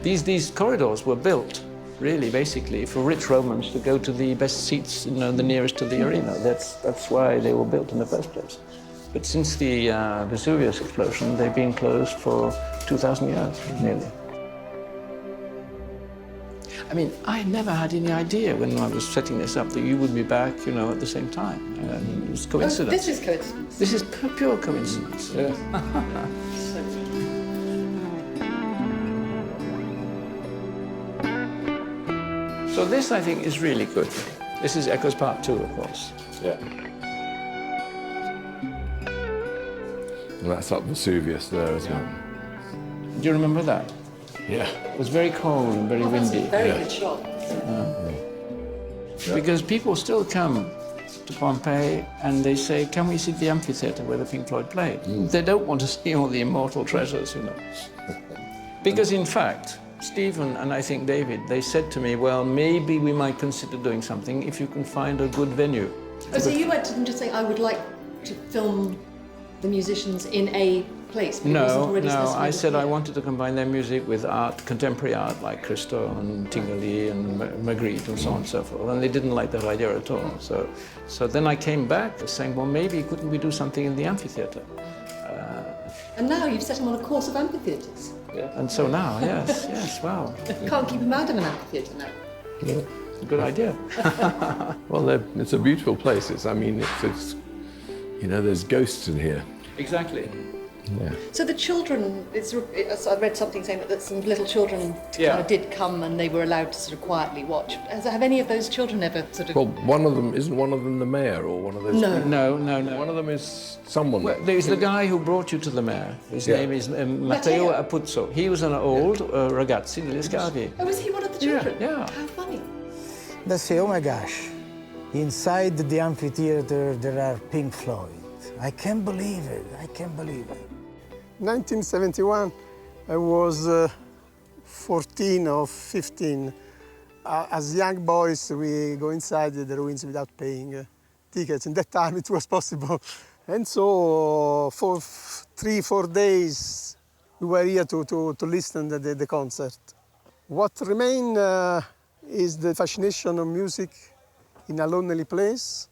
These corridors were built, really, basically, for rich Romans to go to the best seats, you know, the nearest to the arena. That's why they were built in the first place. But since the Vesuvius explosion, they've been closed for 2,000 years, nearly. I mean, I never had any idea when I was setting this up that you would be back, you know, at the same time. It was coincidence. Oh, this is coincidence. This is pure coincidence. Yeah. So this, I think, is really good. This is Echoes Part 2, of course. Yeah. And that's up Vesuvius there as well. Do you remember that? Yeah. It was very cold and very windy. Very good shot. Because people still come to Pompeii and they say, can we see the amphitheatre where the Pink Floyd played? They don't want to see all the immortal treasures, you know. Because in fact, Stephen and I think David, they said to me, well, maybe we might consider doing something if you can find a good venue. Oh, so you went to them just saying, I would like to film the musicians in a place? But No, I said I wanted to combine their music with art, contemporary art, like Christo and Tingali and Magritte and so on and so forth. And they didn't like that idea at all. So then I came back saying, well, maybe couldn't we do something in the amphitheatre? And now you've set them on a course of amphitheatres. Yeah. And so now, yes, wow. Can't keep them out of an amphitheatre now. Yeah. Good idea. Well, it's a beautiful place. It's you know, there's ghosts in here. Exactly. Yeah. So the children, I read something saying that some little children kind of did come and they were allowed to sort of quietly watch. Have any of those children ever sort of... Well, isn't one of them the mayor or one of those? No. One of them is someone. Well, there's the guy who brought you to the mayor. His name is Matteo Apuzzo. He was an old ragazzi degli Scavi. Oh, was he one of the children? Yeah. How funny. They say, oh my gosh, inside the amphitheater there are Pink Floyd. I can't believe it, I can't believe it. 1971, I was 14 or 15. As young boys, we go inside the ruins without paying tickets. In that time, it was possible. And so for 3-4 days, we were here to listen to the concert. What remains is the fascination of music in a lonely place.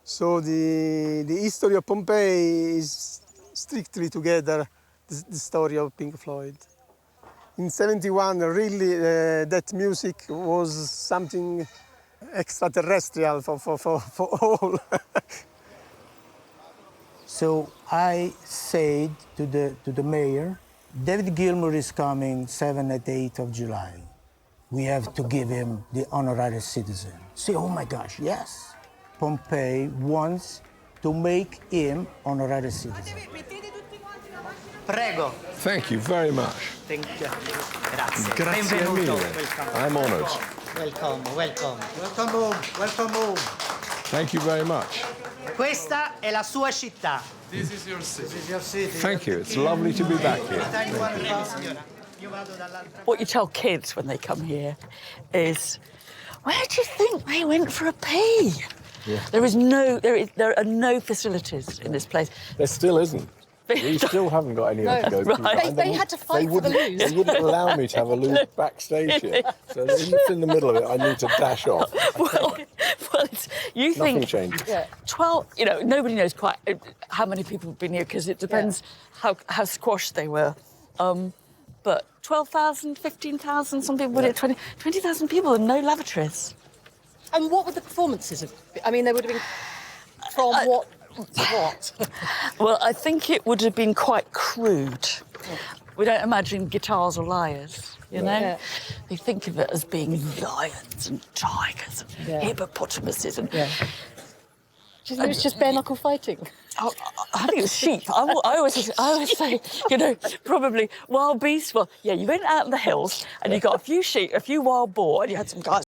So the history of Pompeii is strictly together the story of Pink Floyd. In '71, really, that music was something extraterrestrial for all. So I said to the mayor, David Gilmour is coming 7th and 8th of July. We have to give him the honorary citizen. Say, oh my gosh, yes. Pompei wants to make him honorary citizen. Prego. Thank you very much. Thank you. Grazie. Grazie Benvenuto. mille. Welcome. I'm honoured. Welcome. Welcome home, welcome home. Thank you very much. Questa è la sua città. This is your city. Thank you. It's lovely to be back here. What you tell kids when they come here is, where do you think they went for a pee? Yeah. There are no facilities in this place. There still isn't. We still haven't got anywhere to go. Right. They had to fight for the loos. They wouldn't allow me to have a loo backstage here. So if in the middle of it, I need to dash off. Well, you Nothing think changed. Yeah. 12, you know, nobody knows quite how many people have been here because it depends how squashed they were. But 12,000, 15,000, some people put it 20,000 people and no lavatories. And what would the performances have been? I mean, they would have been from what to what? Well, I think it would have been quite crude. We don't imagine guitars or lyres, you know? Yeah. They think of it as being lions and tigers and hippopotamuses and... Yeah. Do you think it's just bare knuckle fighting? I think it's sheep. I always say, you know, probably wild beasts. Well, yeah, you went out in the hills and you got a few sheep, a few wild boar, and you had some guys